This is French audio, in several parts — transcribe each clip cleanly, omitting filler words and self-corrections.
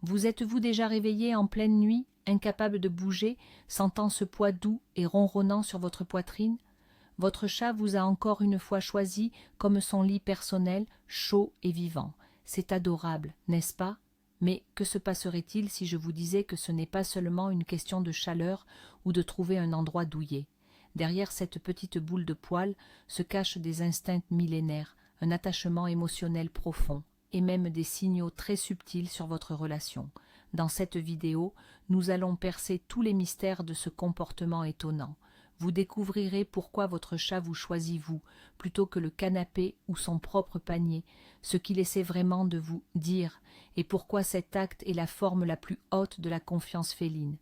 Vous êtes-vous déjà réveillé en pleine nuit, incapable de bouger, sentant ce poids doux et ronronnant sur votre poitrine? Votre chat vous a encore une fois choisi comme son lit personnel, chaud et vivant. C'est adorable, n'est-ce pas? Mais que se passerait-il si je vous disais que ce n'est pas seulement une question de chaleur ou de trouver un endroit douillet? Derrière cette petite boule de poils se cachent des instincts millénaires, un attachement émotionnel profond, et même des signaux très subtils sur votre relation. Dans cette vidéo, nous allons percer tous les mystères de ce comportement étonnant. Vous découvrirez pourquoi votre chat vous choisit vous, plutôt que le canapé ou son propre panier, ce qu'il essaie vraiment de vous dire, et pourquoi cet acte est la forme la plus haute de la confiance féline.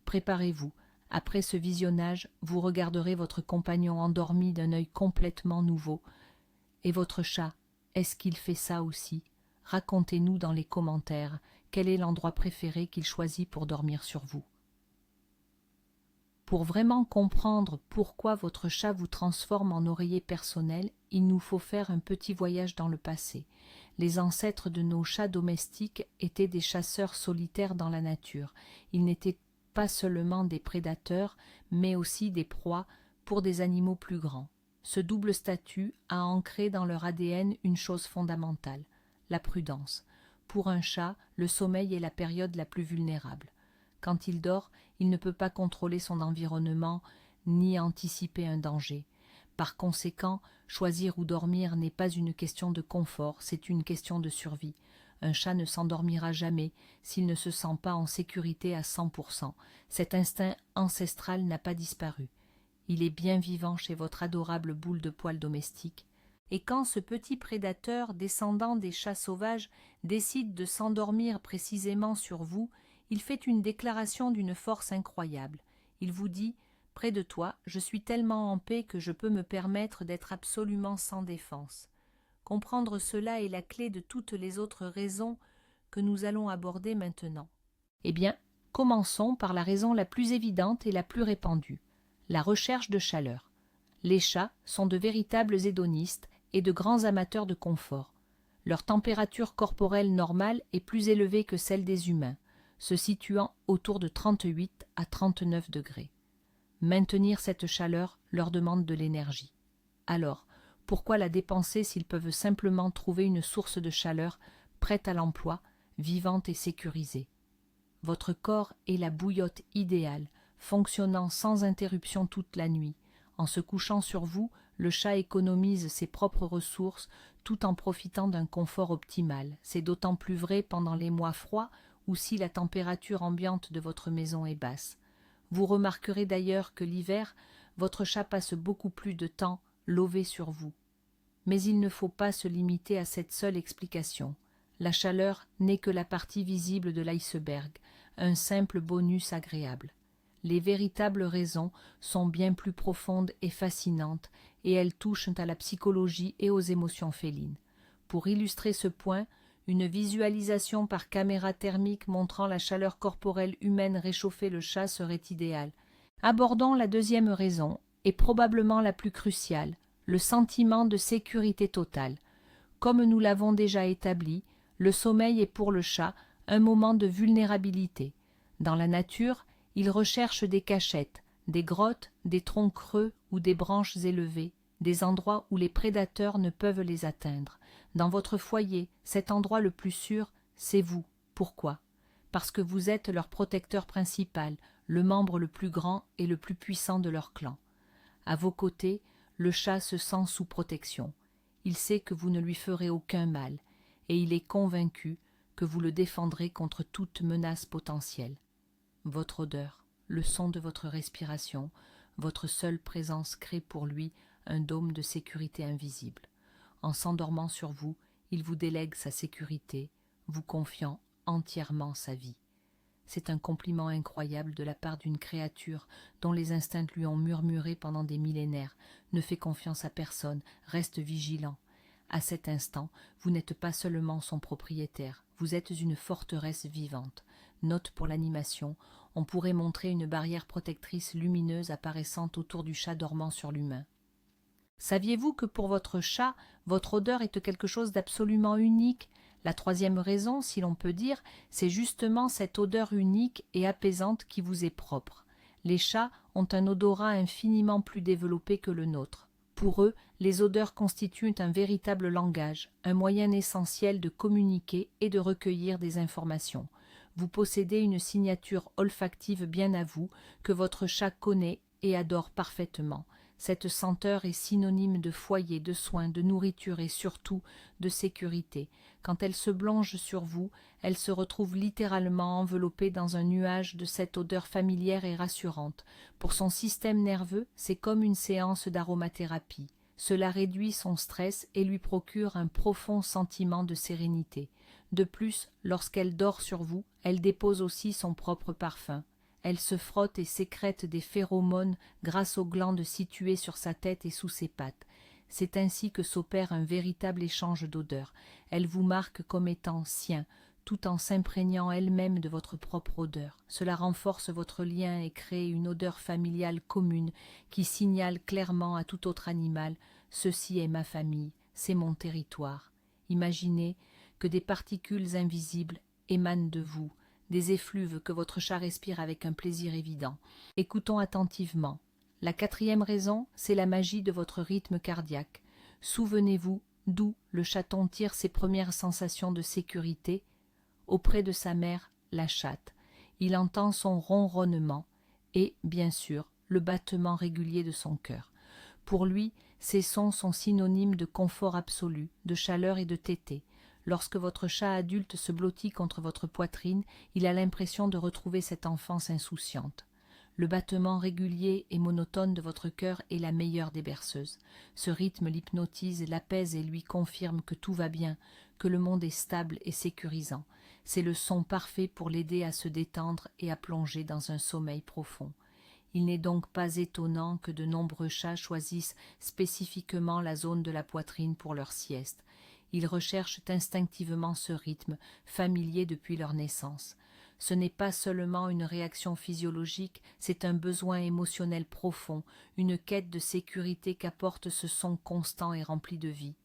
Préparez-vous. Après ce visionnage, vous regarderez votre compagnon endormi d'un œil complètement nouveau. Et votre chat, est-ce qu'il fait ça aussi? Racontez-nous dans les commentaires quel est l'endroit préféré qu'il choisit pour dormir sur vous. Pour vraiment comprendre pourquoi votre chat vous transforme en oreiller personnel, il nous faut faire un petit voyage dans le passé. Les ancêtres de nos chats domestiques étaient des chasseurs solitaires dans la nature. Ils n'étaient pas seulement des prédateurs, mais aussi des proies pour des animaux plus grands. Ce double statut a ancré dans leur ADN une chose fondamentale, la prudence. Pour un chat, le sommeil est la période la plus vulnérable. Quand il dort, il ne peut pas contrôler son environnement ni anticiper un danger. Par conséquent, choisir où dormir n'est pas une question de confort, c'est une question de survie. Un chat ne s'endormira jamais s'il ne se sent pas en sécurité à 100%. Cet instinct ancestral n'a pas disparu. Il est bien vivant chez votre adorable boule de poils domestique. Et quand ce petit prédateur descendant des chats sauvages décide de s'endormir précisément sur vous, il fait une déclaration d'une force incroyable. Il vous dit « Près de toi, je suis tellement en paix que je peux me permettre d'être absolument sans défense. » Comprendre cela est la clé de toutes les autres raisons que nous allons aborder maintenant. Eh bien, commençons par la raison la plus évidente et la plus répandue, la recherche de chaleur. Les chats sont de véritables hédonistes et de grands amateurs de confort. Leur température corporelle normale est plus élevée que celle des humains, se situant autour de 38 à 39 degrés. Maintenir cette chaleur leur demande de l'énergie. Alors, pourquoi la dépenser s'ils peuvent simplement trouver une source de chaleur prête à l'emploi, vivante et sécurisée? Votre corps est la bouillotte idéale, fonctionnant sans interruption toute la nuit. En se couchant sur vous, le chat économise ses propres ressources tout en profitant d'un confort optimal. C'est d'autant plus vrai pendant les mois froids ou si la température ambiante de votre maison est basse. Vous remarquerez d'ailleurs que l'hiver, votre chat passe beaucoup plus de temps lové sur vous. Mais il ne faut pas se limiter à cette seule explication. La chaleur n'est que la partie visible de l'iceberg, un simple bonus agréable. Les véritables raisons sont bien plus profondes et fascinantes, et elles touchent à la psychologie et aux émotions félines. Pour illustrer ce point, une visualisation par caméra thermique montrant la chaleur corporelle humaine réchauffer le chat serait idéale. Abordons la deuxième raison, et probablement la plus cruciale, le sentiment de sécurité totale. Comme nous l'avons déjà établi, le sommeil est pour le chat un moment de vulnérabilité. Dans la nature, il recherche des cachettes, des grottes, des troncs creux ou des branches élevées, des endroits où les prédateurs ne peuvent les atteindre. Dans votre foyer, cet endroit le plus sûr, c'est vous. Pourquoi? Parce que vous êtes leur protecteur principal, le membre le plus grand et le plus puissant de leur clan. À vos côtés, le chat se sent sous protection. Il sait que vous ne lui ferez aucun mal, et il est convaincu que vous le défendrez contre toute menace potentielle. Votre odeur, le son de votre respiration, votre seule présence crée pour lui un dôme de sécurité invisible. En s'endormant sur vous, il vous délègue sa sécurité, vous confiant entièrement sa vie. C'est un compliment incroyable de la part d'une créature dont les instincts lui ont murmuré pendant des millénaires. Ne fais confiance à personne, reste vigilant. À cet instant, vous n'êtes pas seulement son propriétaire, vous êtes une forteresse vivante. Note pour l'animation, on pourrait montrer une barrière protectrice lumineuse apparaissant autour du chat dormant sur l'humain. Saviez-vous que pour votre chat, votre odeur est quelque chose d'absolument unique? La troisième raison, si l'on peut dire, c'est justement cette odeur unique et apaisante qui vous est propre. Les chats ont un odorat infiniment plus développé que le nôtre. Pour eux, les odeurs constituent un véritable langage, un moyen essentiel de communiquer et de recueillir des informations. Vous possédez une signature olfactive bien à vous, que votre chat connaît et adore parfaitement. Cette senteur est synonyme de foyer, de soins, de nourriture et surtout de sécurité. Quand elle se plonge sur vous, elle se retrouve littéralement enveloppée dans un nuage de cette odeur familière et rassurante. Pour son système nerveux, c'est comme une séance d'aromathérapie. Cela réduit son stress et lui procure un profond sentiment de sérénité. De plus, lorsqu'elle dort sur vous, elle dépose aussi son propre parfum. Elle se frotte et sécrète des phéromones grâce aux glandes situées sur sa tête et sous ses pattes. C'est ainsi que s'opère un véritable échange d'odeurs. Elle vous marque comme étant sien, tout en s'imprégnant elle-même de votre propre odeur. Cela renforce votre lien et crée une odeur familiale commune qui signale clairement à tout autre animal « Ceci est ma famille, c'est mon territoire ». Imaginez que des particules invisibles émanent de vous, des effluves que votre chat respire avec un plaisir évident. Écoutons attentivement. La quatrième raison, c'est la magie de votre rythme cardiaque. Souvenez-vous d'où le chaton tire ses premières sensations de sécurité. Auprès de sa mère, la chatte. Il entend son ronronnement et, bien sûr, le battement régulier de son cœur. Pour lui, ces sons sont synonymes de confort absolu, de chaleur et de tétée. Lorsque votre chat adulte se blottit contre votre poitrine, il a l'impression de retrouver cette enfance insouciante. Le battement régulier et monotone de votre cœur est la meilleure des berceuses. Ce rythme l'hypnotise, l'apaise et lui confirme que tout va bien, que le monde est stable et sécurisant. C'est le son parfait pour l'aider à se détendre et à plonger dans un sommeil profond. Il n'est donc pas étonnant que de nombreux chats choisissent spécifiquement la zone de la poitrine pour leur sieste. Ils recherchent instinctivement ce rythme, familier depuis leur naissance. Ce n'est pas seulement une réaction physiologique, c'est un besoin émotionnel profond, une quête de sécurité qu'apporte ce son constant et rempli de vie.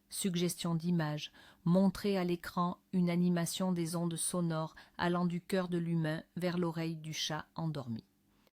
Suggestion d'image, montrer à l'écran une animation des ondes sonores allant du cœur de l'humain vers l'oreille du chat endormi.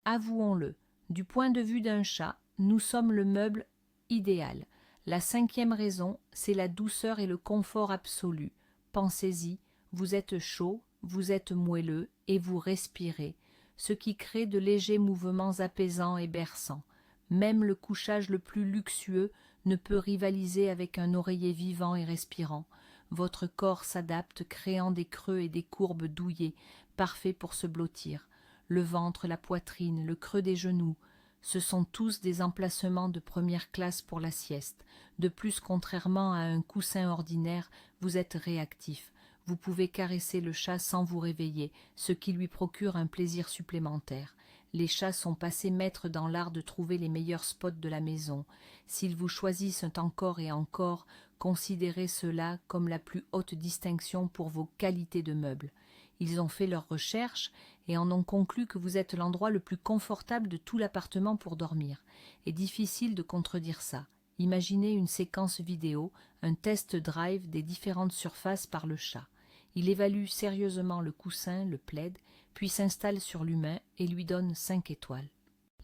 Avouons-le, du point de vue d'un chat, nous sommes le meuble idéal. La cinquième raison, c'est la douceur et le confort absolu. Pensez-y, vous êtes chaud, vous êtes moelleux et vous respirez, ce qui crée de légers mouvements apaisants et berçants. Même le couchage le plus luxueux ne peut rivaliser avec un oreiller vivant et respirant. Votre corps s'adapte, créant des creux et des courbes douillées, parfaits pour se blottir. Le ventre, la poitrine, le creux des genoux, ce sont tous des emplacements de première classe pour la sieste. De plus, contrairement à un coussin ordinaire, vous êtes réactif. Vous pouvez caresser le chat sans vous réveiller, ce qui lui procure un plaisir supplémentaire. Les chats sont passés maîtres dans l'art de trouver les meilleurs spots de la maison. S'ils vous choisissent encore et encore, considérez cela comme la plus haute distinction pour vos qualités de meubles. Ils ont fait leurs recherches et en ont conclu que vous êtes l'endroit le plus confortable de tout l'appartement pour dormir. Et difficile de contredire ça. Imaginez une séquence vidéo, un test drive des différentes surfaces par le chat. Il évalue sérieusement le coussin, le plaid, puis s'installe sur l'humain et lui donne 5 étoiles.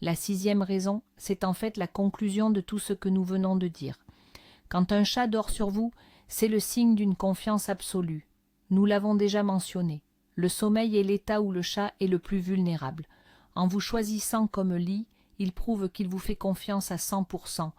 La sixième raison, c'est en fait la conclusion de tout ce que nous venons de dire. Quand un chat dort sur vous, c'est le signe d'une confiance absolue. Nous l'avons déjà mentionné. Le sommeil est l'état où le chat est le plus vulnérable. En vous choisissant comme lit, il prouve qu'il vous fait confiance à 100%.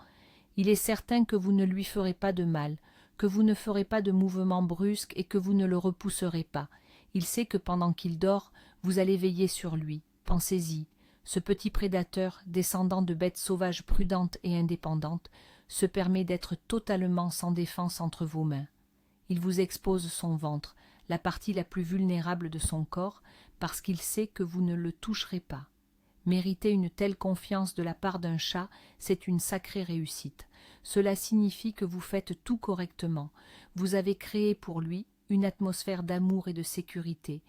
Il est certain que vous ne lui ferez pas de mal, que vous ne ferez pas de mouvements brusques et que vous ne le repousserez pas. Il sait que pendant qu'il dort, vous allez veiller sur lui. Pensez-y, ce petit prédateur, descendant de bêtes sauvages prudentes et indépendantes, se permet d'être totalement sans défense entre vos mains. Il vous expose son ventre, la partie la plus vulnérable de son corps, parce qu'il sait que vous ne le toucherez pas. Mériter une telle confiance de la part d'un chat, c'est une sacrée réussite. Cela signifie que vous faites tout correctement. Vous avez créé pour lui une atmosphère d'amour et de sécurité,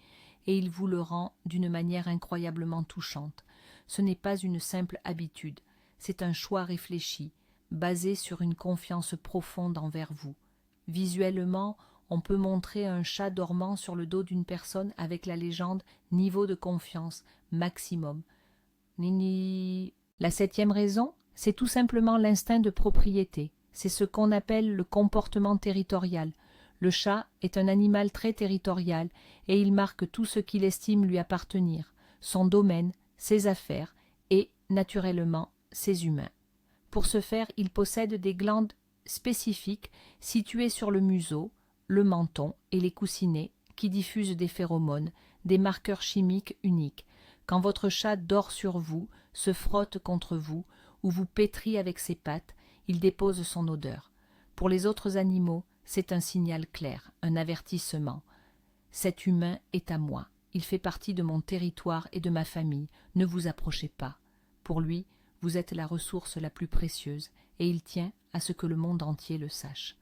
et il vous le rend d'une manière incroyablement touchante. Ce n'est pas une simple habitude, c'est un choix réfléchi, basé sur une confiance profonde envers vous. Visuellement, On peut montrer un chat dormant sur le dos d'une personne avec la légende « niveau de confiance maximum ». Nini. La 7e raison, c'est tout simplement l'instinct de propriété. C'est ce qu'on appelle le comportement territorial. Le chat est un animal très territorial et il marque tout ce qu'il estime lui appartenir, son domaine, ses affaires et, naturellement, ses humains. Pour ce faire, il possède des glandes spécifiques situées sur le museau, le menton et les coussinets qui diffusent des phéromones, des marqueurs chimiques uniques. Quand votre chat dort sur vous, se frotte contre vous ou vous pétrit avec ses pattes, il dépose son odeur. Pour les autres animaux, c'est un signal clair, un avertissement. Cet humain est à moi. Il fait partie de mon territoire et de ma famille. Ne vous approchez pas. Pour lui, vous êtes la ressource la plus précieuse et il tient à ce que le monde entier le sache.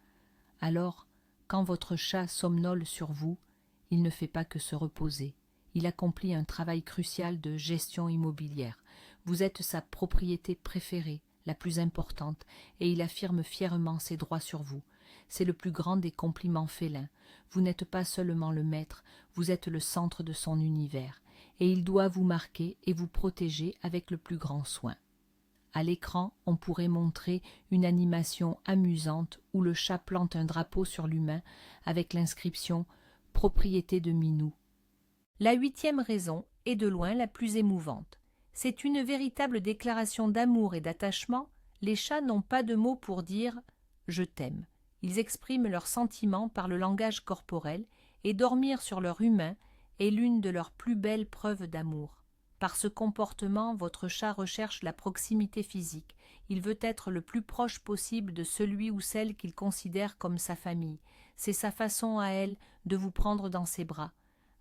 Alors, quand votre chat somnole sur vous, il ne fait pas que se reposer. Il accomplit un travail crucial de gestion immobilière. Vous êtes sa propriété préférée, la plus importante, et il affirme fièrement ses droits sur vous. C'est le plus grand des compliments félins. Vous n'êtes pas seulement le maître, vous êtes le centre de son univers, et il doit vous marquer et vous protéger avec le plus grand soin. À l'écran, on pourrait montrer une animation amusante où le chat plante un drapeau sur l'humain avec l'inscription « Propriété de Minou ». La 8e raison est de loin la plus émouvante. C'est une véritable déclaration d'amour et d'attachement. Les chats n'ont pas de mots pour dire « je t'aime ». Ils expriment leurs sentiments par le langage corporel et dormir sur leur humain est l'une de leurs plus belles preuves d'amour. Par ce comportement, votre chat recherche la proximité physique. Il veut être le plus proche possible de celui ou celle qu'il considère comme sa famille. C'est sa façon à elle de vous prendre dans ses bras.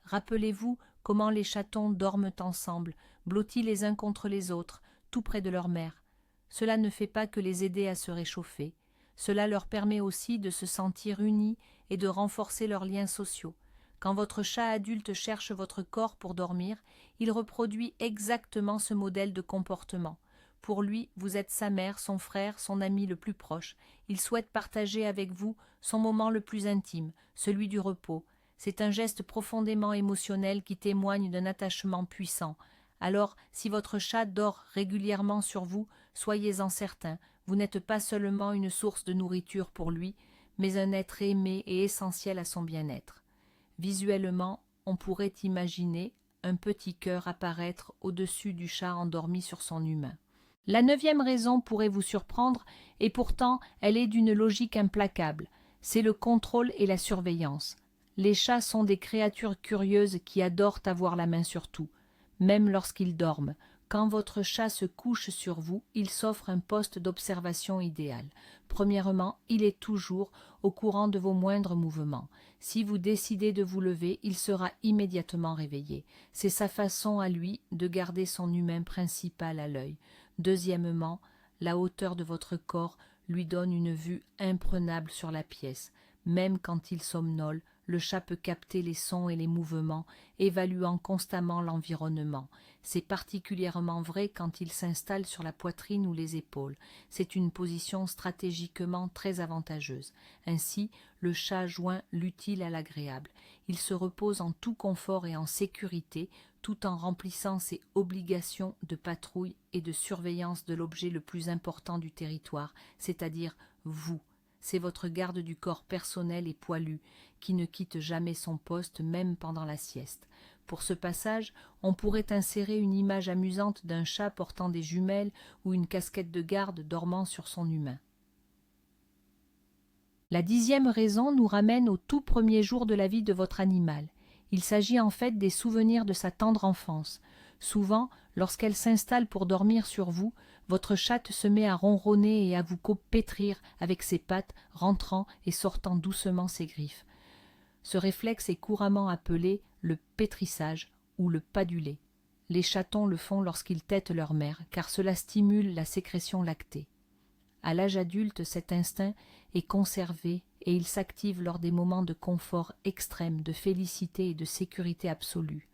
Rappelez-vous comment les chatons dorment ensemble, blottis les uns contre les autres, tout près de leur mère. Cela ne fait pas que les aider à se réchauffer. Cela leur permet aussi de se sentir unis et de renforcer leurs liens sociaux. Quand votre chat adulte cherche votre corps pour dormir, il reproduit exactement ce modèle de comportement. Pour lui, vous êtes sa mère, son frère, son ami le plus proche. Il souhaite partager avec vous son moment le plus intime, celui du repos. C'est un geste profondément émotionnel qui témoigne d'un attachement puissant. Alors, si votre chat dort régulièrement sur vous, soyez-en certain, vous n'êtes pas seulement une source de nourriture pour lui, mais un être aimé et essentiel à son bien-être. Visuellement, on pourrait imaginer un petit cœur apparaître au-dessus du chat endormi sur son humain. La 9e raison pourrait vous surprendre, et pourtant elle est d'une logique implacable. C'est le contrôle et la surveillance. Les chats sont des créatures curieuses qui adorent avoir la main sur tout, même lorsqu'ils dorment. Quand votre chat se couche sur vous, il s'offre un poste d'observation idéal. Premièrement, il est toujours au courant de vos moindres mouvements. Si vous décidez de vous lever, il sera immédiatement réveillé. C'est sa façon à lui de garder son humain principal à l'œil. Deuxièmement, la hauteur de votre corps lui donne une vue imprenable sur la pièce. Même quand il somnole, le chat peut capter les sons et les mouvements, évaluant constamment l'environnement. C'est particulièrement vrai quand il s'installe sur la poitrine ou les épaules. C'est une position stratégiquement très avantageuse. Ainsi, le chat joint l'utile à l'agréable. Il se repose en tout confort et en sécurité, tout en remplissant ses obligations de patrouille et de surveillance de l'objet le plus important du territoire, c'est-à-dire vous. C'est votre garde du corps personnel et poilu, qui ne quitte jamais son poste, même pendant la sieste. Pour ce passage, on pourrait insérer une image amusante d'un chat portant des jumelles ou une casquette de garde dormant sur son humain. La 10e raison nous ramène au tout premier jour de la vie de votre animal. Il s'agit en fait des souvenirs de sa tendre enfance. Souvent, lorsqu'elle s'installe pour dormir sur vous, votre chatte se met à ronronner et à vous pétrir avec ses pattes, rentrant et sortant doucement ses griffes. Ce réflexe est couramment appelé le pétrissage ou le padulet. Les chatons le font lorsqu'ils tètent leur mère, car cela stimule la sécrétion lactée. À l'âge adulte, cet instinct est conservé et il s'active lors des moments de confort extrême, de félicité et de sécurité absolue.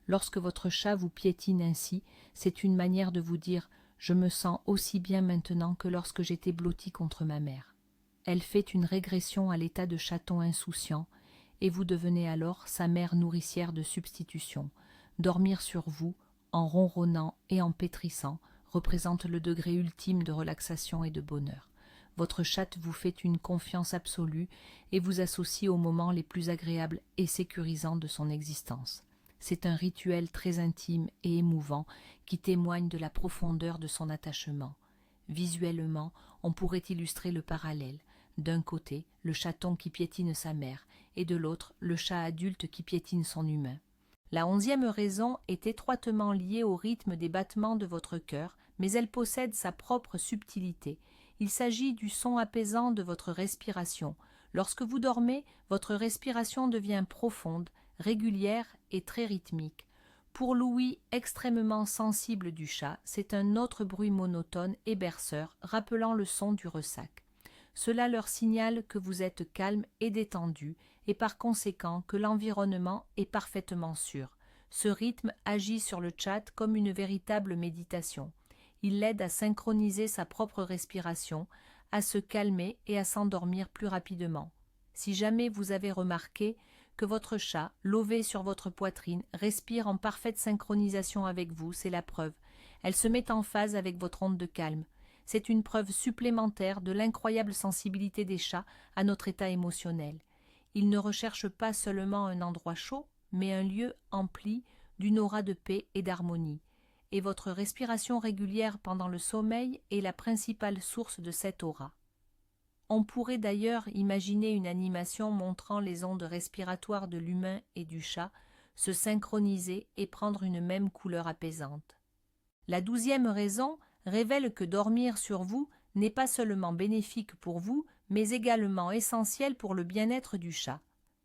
Lorsque votre chat vous piétine ainsi, c'est une manière de vous dire « Je me sens aussi bien maintenant que lorsque j'étais blotti contre ma mère ». elle fait une régression à l'état de chaton insouciant, et vous devenez alors sa mère nourricière de substitution. Dormir sur vous, en ronronnant et en pétrissant, représente le degré ultime de relaxation et de bonheur. Votre chatte vous fait une confiance absolue et vous associe aux moments les plus agréables et sécurisants de son existence. C'est un rituel très intime et émouvant qui témoigne de la profondeur de son attachement. Visuellement, on pourrait illustrer le parallèle. D'un côté, le chaton qui piétine sa mère, et de l'autre, le chat adulte qui piétine son humain. La 11e raison est étroitement liée au rythme des battements de votre cœur, mais elle possède sa propre subtilité. Il s'agit du son apaisant de votre respiration. Lorsque vous dormez, votre respiration devient profonde, régulière et très rythmique. Pour l'ouïe extrêmement sensible du chat, c'est un autre bruit monotone et berceur, rappelant le son du ressac. Cela leur signale que vous êtes calme et détendu, et par conséquent que l'environnement est parfaitement sûr. Ce rythme agit sur le chat comme une véritable méditation. Il l'aide à synchroniser sa propre respiration, à se calmer et à s'endormir plus rapidement. Si jamais vous avez remarqué que votre chat, lové sur votre poitrine, respire en parfaite synchronisation avec vous, c'est la preuve. Elle se met en phase avec votre onde de calme. C'est une preuve supplémentaire de l'incroyable sensibilité des chats à notre état émotionnel. Ils ne recherchent pas seulement un endroit chaud, mais un lieu empli d'une aura de paix et d'harmonie. Et votre respiration régulière pendant le sommeil est la principale source de cette aura. On pourrait d'ailleurs imaginer une animation montrant les ondes respiratoires de l'humain et du chat se synchroniser et prendre une même couleur apaisante. La 12e raison révèle que dormir sur vous n'est pas seulement bénéfique pour vous, mais également essentiel pour le bien-être du chat.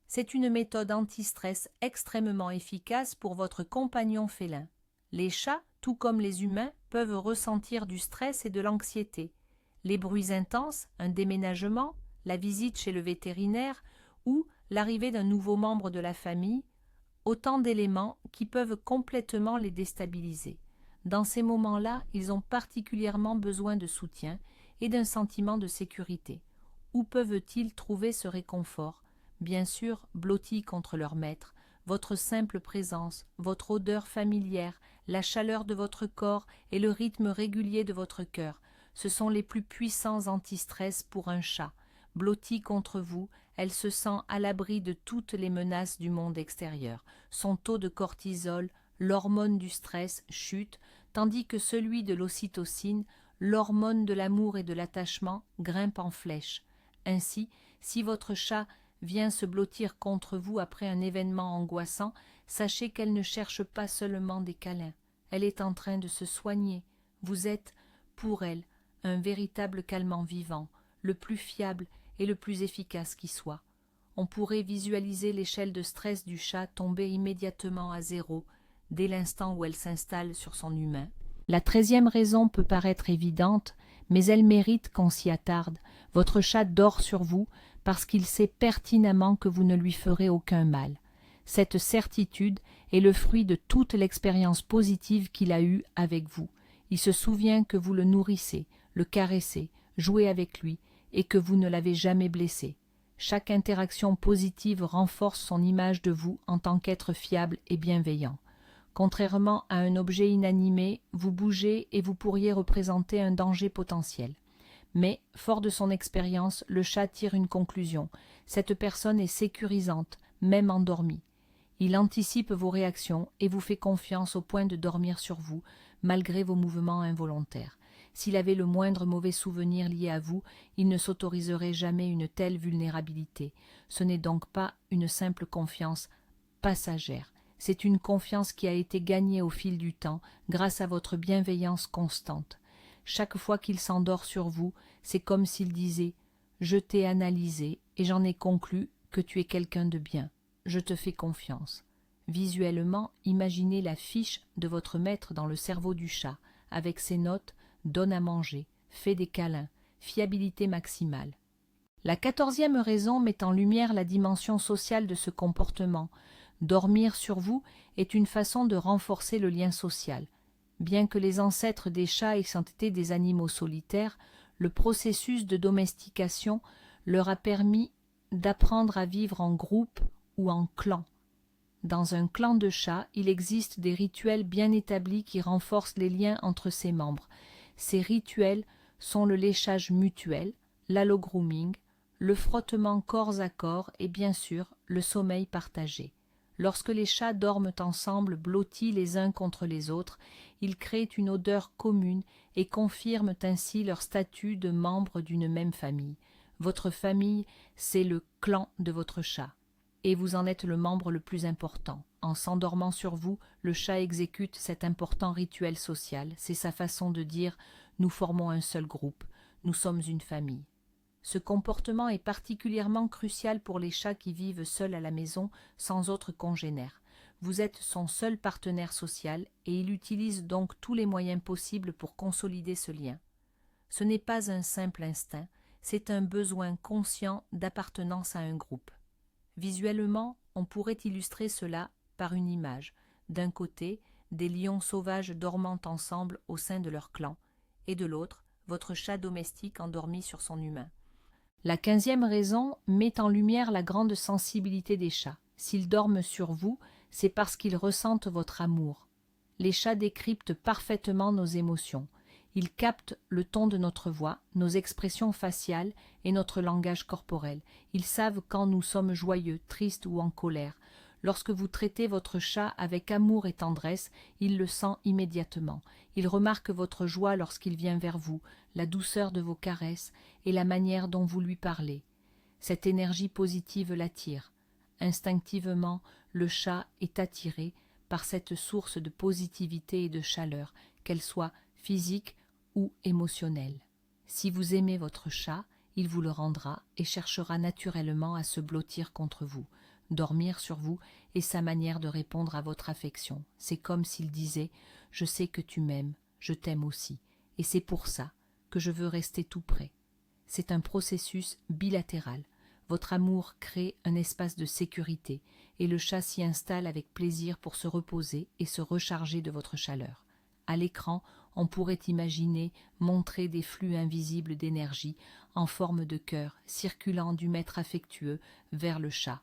C'est une méthode anti-stress extrêmement efficace pour votre compagnon félin. Les chats, tout comme les humains, peuvent ressentir du stress et de l'anxiété. Les bruits intenses, un déménagement, la visite chez le vétérinaire ou l'arrivée d'un nouveau membre de la famille, autant d'éléments qui peuvent complètement les déstabiliser. Dans ces moments-là, ils ont particulièrement besoin de soutien et d'un sentiment de sécurité. Où peuvent-ils trouver ce réconfort? Bien sûr, blottis contre leur maître, votre simple présence, votre odeur familière, la chaleur de votre corps et le rythme régulier de votre cœur, ce sont les plus puissants anti-stress pour un chat. Blottie contre vous, elle se sent à l'abri de toutes les menaces du monde extérieur. Son taux de cortisol, l'hormone du stress, chute, tandis que celui de l'ocytocine, l'hormone de l'amour et de l'attachement, grimpe en flèche. Ainsi, si votre chat vient se blottir contre vous après un événement angoissant, sachez qu'elle ne cherche pas seulement des câlins. Elle est en train de se soigner. Vous êtes, pour elle, un véritable calmant vivant, le plus fiable et le plus efficace qui soit. On pourrait visualiser l'échelle de stress du chat tomber immédiatement à zéro dès l'instant où elle s'installe sur son humain. La 13e raison peut paraître évidente, mais elle mérite qu'on s'y attarde. Votre chat dort sur vous parce qu'il sait pertinemment que vous ne lui ferez aucun mal. Cette certitude est le fruit de toute l'expérience positive qu'il a eue avec vous. Il se souvient que vous le nourrissez, le caressez, jouez avec lui, et que vous ne l'avez jamais blessé. Chaque interaction positive renforce son image de vous en tant qu'être fiable et bienveillant. Contrairement à un objet inanimé, vous bougez et vous pourriez représenter un danger potentiel. Mais, fort de son expérience, le chat tire une conclusion. Cette personne est sécurisante, même endormie. Il anticipe vos réactions et vous fait confiance au point de dormir sur vous, malgré vos mouvements involontaires. S'il avait le moindre mauvais souvenir lié à vous, il ne s'autoriserait jamais une telle vulnérabilité. Ce n'est donc pas une simple confiance passagère. C'est une confiance qui a été gagnée au fil du temps, grâce à votre bienveillance constante. Chaque fois qu'il s'endort sur vous, c'est comme s'il disait « Je t'ai analysé et j'en ai conclu que tu es quelqu'un de bien. Je te fais confiance. » Visuellement, imaginez la fiche de votre maître dans le cerveau du chat, avec ses notes « Donne à manger »,« Fais des câlins »,« Fiabilité maximale ». La 14e raison met en lumière la dimension sociale de ce comportement. Dormir sur vous est une façon de renforcer le lien social. Bien que les ancêtres des chats aient été des animaux solitaires, le processus de domestication leur a permis d'apprendre à vivre en groupe ou en clan. Dans un clan de chats, il existe des rituels bien établis qui renforcent les liens entre ses membres. Ces rituels sont le léchage mutuel, l'allogrooming, le frottement corps à corps et bien sûr le sommeil partagé. Lorsque les chats dorment ensemble, blottis les uns contre les autres, ils créent une odeur commune et confirment ainsi leur statut de membres d'une même famille. Votre famille, c'est le clan de votre chat, et vous en êtes le membre le plus important. En s'endormant sur vous, le chat exécute cet important rituel social. C'est sa façon de dire « nous formons un seul groupe, nous sommes une famille ». Ce comportement est particulièrement crucial pour les chats qui vivent seuls à la maison sans autres congénères. Vous êtes son seul partenaire social et il utilise donc tous les moyens possibles pour consolider ce lien. Ce n'est pas un simple instinct, c'est un besoin conscient d'appartenance à un groupe. Visuellement, on pourrait illustrer cela par une image. D'un côté, des lions sauvages dormant ensemble au sein de leur clan, et de l'autre, votre chat domestique endormi sur son humain. La 15e raison met en lumière la grande sensibilité des chats. S'ils dorment sur vous, c'est parce qu'ils ressentent votre amour. Les chats décryptent parfaitement nos émotions. Ils captent le ton de notre voix, nos expressions faciales et notre langage corporel. Ils savent quand nous sommes joyeux, tristes ou en colère. Lorsque vous traitez votre chat avec amour et tendresse, il le sent immédiatement. Il remarque votre joie lorsqu'il vient vers vous, la douceur de vos caresses et la manière dont vous lui parlez. Cette énergie positive l'attire. Instinctivement, le chat est attiré par cette source de positivité et de chaleur, qu'elle soit physique ou émotionnelle. Si vous aimez votre chat, il vous le rendra et cherchera naturellement à se blottir contre vous. Dormir sur vous est sa manière de répondre à votre affection. C'est comme s'il disait « Je sais que tu m'aimes, je t'aime aussi, et c'est pour ça que je veux rester tout près ». C'est un processus bilatéral. Votre amour crée un espace de sécurité, et le chat s'y installe avec plaisir pour se reposer et se recharger de votre chaleur. À l'écran, on pourrait imaginer montrer des flux invisibles d'énergie en forme de cœur circulant du maître affectueux vers le chat.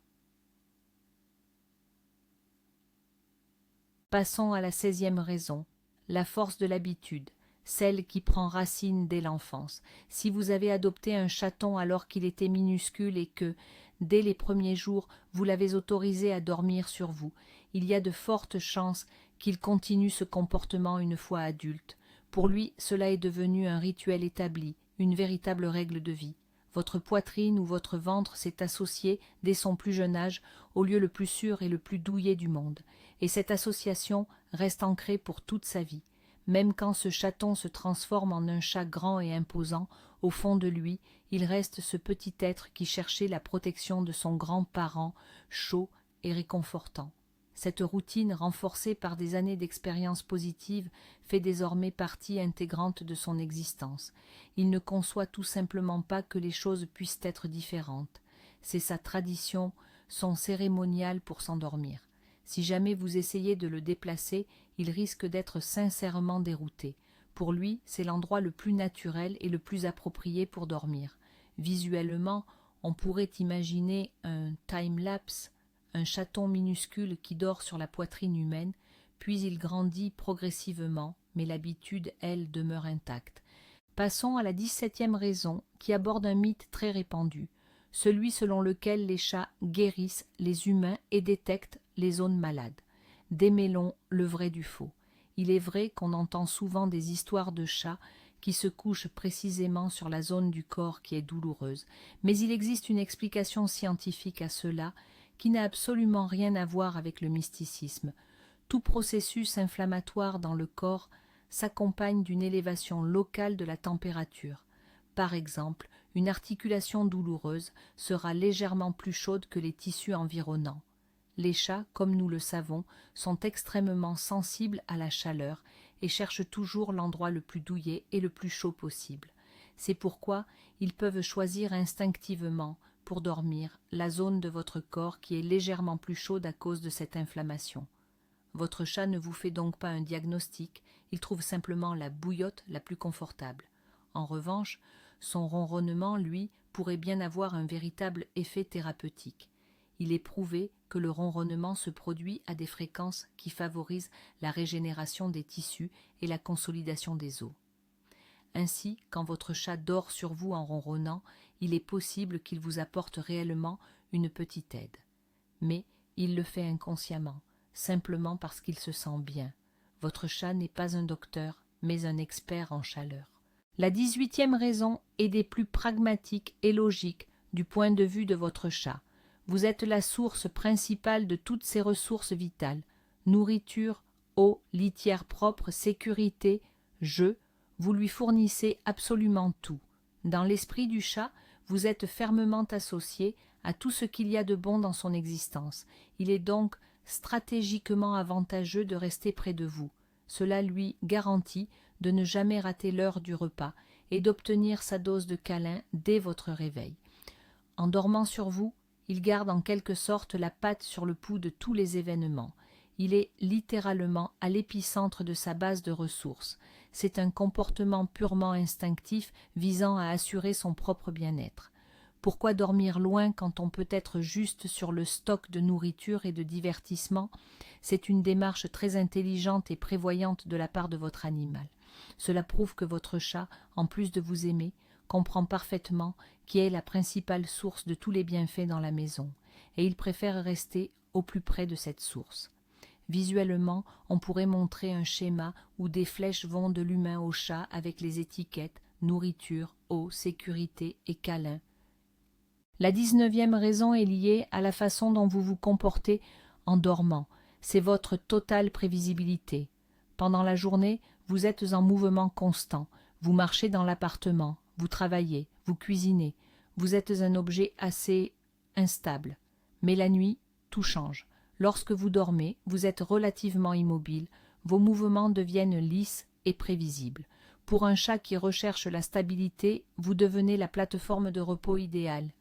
Passons à la 16e raison, la force de l'habitude, celle qui prend racine dès l'enfance. Si vous avez adopté un chaton alors qu'il était minuscule et que, dès les premiers jours, vous l'avez autorisé à dormir sur vous, il y a de fortes chances qu'il continue ce comportement une fois adulte. Pour lui, cela est devenu un rituel établi, une véritable règle de vie. Votre poitrine ou votre ventre s'est associé, dès son plus jeune âge, au lieu le plus sûr et le plus douillet du monde. Et cette association reste ancrée pour toute sa vie. Même quand ce chaton se transforme en un chat grand et imposant, au fond de lui, il reste ce petit être qui cherchait la protection de son grand parent, chaud et réconfortant. Cette routine, renforcée par des années d'expérience positive, fait désormais partie intégrante de son existence. Il ne conçoit tout simplement pas que les choses puissent être différentes. C'est sa tradition, son cérémonial pour s'endormir. Si jamais vous essayez de le déplacer, il risque d'être sincèrement dérouté. Pour lui, c'est l'endroit le plus naturel et le plus approprié pour dormir. Visuellement, on pourrait imaginer un time-lapse, un chaton minuscule qui dort sur la poitrine humaine, puis il grandit progressivement, mais l'habitude, elle, demeure intacte. Passons à la 17e raison, qui aborde un mythe très répandu, celui selon lequel les chats guérissent les humains et détectent les zones malades. Démêlons le vrai du faux. Il est vrai qu'on entend souvent des histoires de chats qui se couchent précisément sur la zone du corps qui est douloureuse, mais il existe une explication scientifique à cela qui n'a absolument rien à voir avec le mysticisme. Tout processus inflammatoire dans le corps s'accompagne d'une élévation locale de la température. Par exemple, une articulation douloureuse sera légèrement plus chaude que les tissus environnants. Les chats, comme nous le savons, sont extrêmement sensibles à la chaleur et cherchent toujours l'endroit le plus douillet et le plus chaud possible. C'est pourquoi ils peuvent choisir instinctivement, pour dormir, la zone de votre corps qui est légèrement plus chaude à cause de cette inflammation. Votre chat ne vous fait donc pas un diagnostic, il trouve simplement la bouillotte la plus confortable. En revanche, son ronronnement, lui, pourrait bien avoir un véritable effet thérapeutique. Il est prouvé que le ronronnement se produit à des fréquences qui favorisent la régénération des tissus et la consolidation des os. Ainsi, quand votre chat dort sur vous en ronronnant, il est possible qu'il vous apporte réellement une petite aide. Mais il le fait inconsciemment, simplement parce qu'il se sent bien. Votre chat n'est pas un docteur, mais un expert en chaleur. La 18e raison est des plus pragmatiques et logiques du point de vue de votre chat. Vous êtes la source principale de toutes ses ressources vitales. Nourriture, eau, litière propre, sécurité, jeu, vous lui fournissez absolument tout. Dans l'esprit du chat, vous êtes fermement associé à tout ce qu'il y a de bon dans son existence. Il est donc stratégiquement avantageux de rester près de vous. Cela lui garantit de ne jamais rater l'heure du repas et d'obtenir sa dose de câlin dès votre réveil. En dormant sur vous, il garde en quelque sorte la patte sur le pouls de tous les événements. Il est littéralement à l'épicentre de sa base de ressources. C'est un comportement purement instinctif visant à assurer son propre bien-être. Pourquoi dormir loin quand on peut être juste sur le stock de nourriture et de divertissement? C'est une démarche très intelligente et prévoyante de la part de votre animal. Cela prouve que votre chat, en plus de vous aimer, comprend parfaitement qui est la principale source de tous les bienfaits dans la maison, et il préfère rester au plus près de cette source. Visuellement, on pourrait montrer un schéma où des flèches vont de l'humain au chat avec les étiquettes nourriture, eau, sécurité et câlin. La 19e raison est liée à la façon dont vous vous comportez en dormant. C'est votre totale prévisibilité. Pendant la journée, vous êtes en mouvement constant. Vous marchez dans l'appartement, vous travaillez, vous cuisinez. Vous êtes un objet assez instable. Mais la nuit, tout change. Lorsque vous dormez, vous êtes relativement immobile. Vos mouvements deviennent lisses et prévisibles. Pour un chat qui recherche la stabilité, vous devenez la plateforme de repos idéale.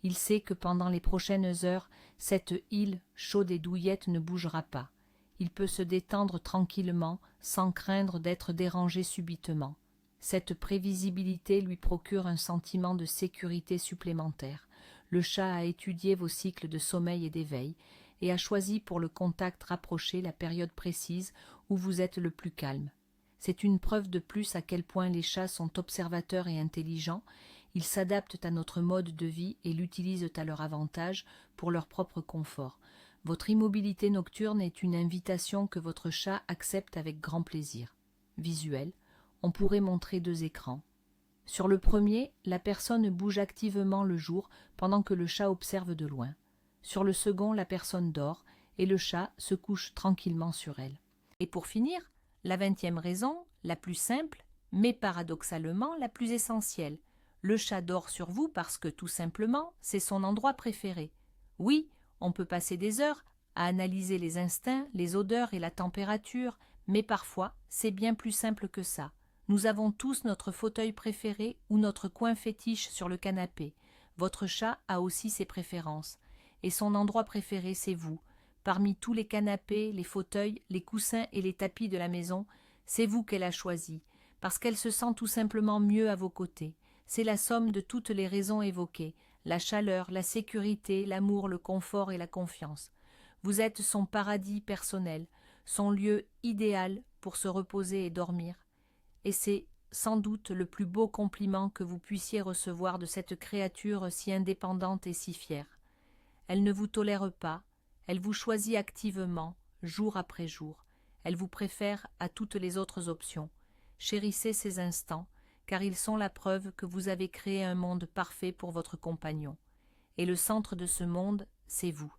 Il sait que pendant les prochaines heures, cette île chaude et douillette ne bougera pas. Il peut se détendre tranquillement, sans craindre d'être dérangé subitement. Cette prévisibilité lui procure un sentiment de sécurité supplémentaire. Le chat a étudié vos cycles de sommeil et d'éveil, et a choisi pour le contact rapproché la période précise où vous êtes le plus calme. C'est une preuve de plus à quel point les chats sont observateurs et intelligents. Ils s'adaptent à notre mode de vie et l'utilisent à leur avantage pour leur propre confort. Votre immobilité nocturne est une invitation que votre chat accepte avec grand plaisir. Visuel, on pourrait montrer 2 écrans. Sur le premier, la personne bouge activement le jour pendant que le chat observe de loin. Sur le second, la personne dort et le chat se couche tranquillement sur elle. Et pour finir, la 20e raison, la plus simple, mais paradoxalement la plus essentielle. Le chat dort sur vous parce que, tout simplement, c'est son endroit préféré. Oui, on peut passer des heures à analyser les instincts, les odeurs et la température, mais parfois, c'est bien plus simple que ça. Nous avons tous notre fauteuil préféré ou notre coin fétiche sur le canapé. Votre chat a aussi ses préférences. Et son endroit préféré, c'est vous. Parmi tous les canapés, les fauteuils, les coussins et les tapis de la maison, c'est vous qu'elle a choisi, parce qu'elle se sent tout simplement mieux à vos côtés. C'est la somme de toutes les raisons évoquées, la chaleur, la sécurité, l'amour, le confort et la confiance. Vous êtes son paradis personnel, son lieu idéal pour se reposer et dormir. Et c'est sans doute le plus beau compliment que vous puissiez recevoir de cette créature si indépendante et si fière. Elle ne vous tolère pas, elle vous choisit activement, jour après jour. Elle vous préfère à toutes les autres options. Chérissez ces instants, car ils sont la preuve que vous avez créé un monde parfait pour votre compagnon. Et le centre de ce monde, c'est vous.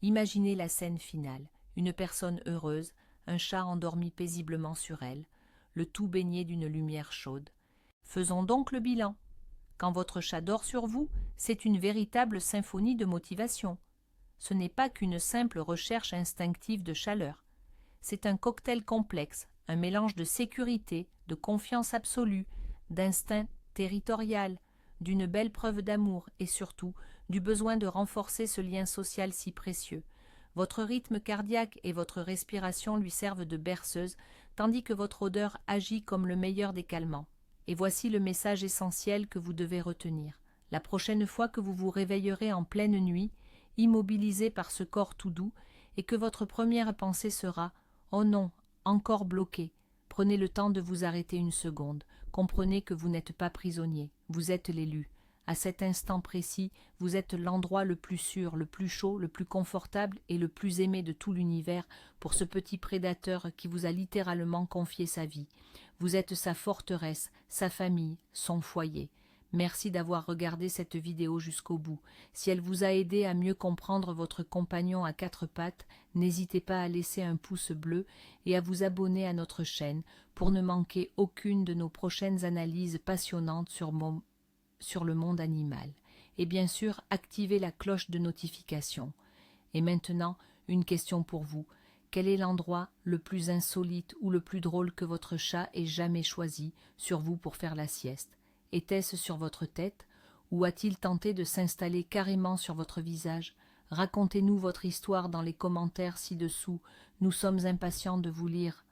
Imaginez la scène finale, une personne heureuse, un chat endormi paisiblement sur elle, le tout baigné d'une lumière chaude. Faisons donc le bilan. Quand votre chat dort sur vous, c'est une véritable symphonie de motivation. Ce n'est pas qu'une simple recherche instinctive de chaleur. C'est un cocktail complexe, un mélange de sécurité, de confiance absolue, d'instinct territorial, d'une belle preuve d'amour et surtout du besoin de renforcer ce lien social si précieux. Votre rythme cardiaque et votre respiration lui servent de berceuse, tandis que votre odeur agit comme le meilleur des calmants. Et voici le message essentiel que vous devez retenir. La prochaine fois que vous vous réveillerez en pleine nuit, immobilisé par ce corps tout doux, et que votre première pensée sera « Oh non, encore bloqué », prenez le temps de vous arrêter une seconde. Comprenez que vous n'êtes pas prisonnier, vous êtes l'élu. À cet instant précis, vous êtes l'endroit le plus sûr, le plus chaud, le plus confortable et le plus aimé de tout l'univers pour ce petit prédateur qui vous a littéralement confié sa vie. Vous êtes sa forteresse, sa famille, son foyer. Merci d'avoir regardé cette vidéo jusqu'au bout. Si elle vous a aidé à mieux comprendre votre compagnon à quatre pattes, n'hésitez pas à laisser un pouce bleu et à vous abonner à notre chaîne pour ne manquer aucune de nos prochaines analyses passionnantes sur le monde animal. Et bien sûr, activez la cloche de notification. Et maintenant, une question pour vous. Quel est l'endroit le plus insolite ou le plus drôle que votre chat ait jamais choisi sur vous pour faire la sieste? Était-ce sur votre tête, ou a-t-il tenté de s'installer carrément sur votre visage? Racontez-nous votre histoire dans les commentaires ci-dessous, nous sommes impatients de vous lire.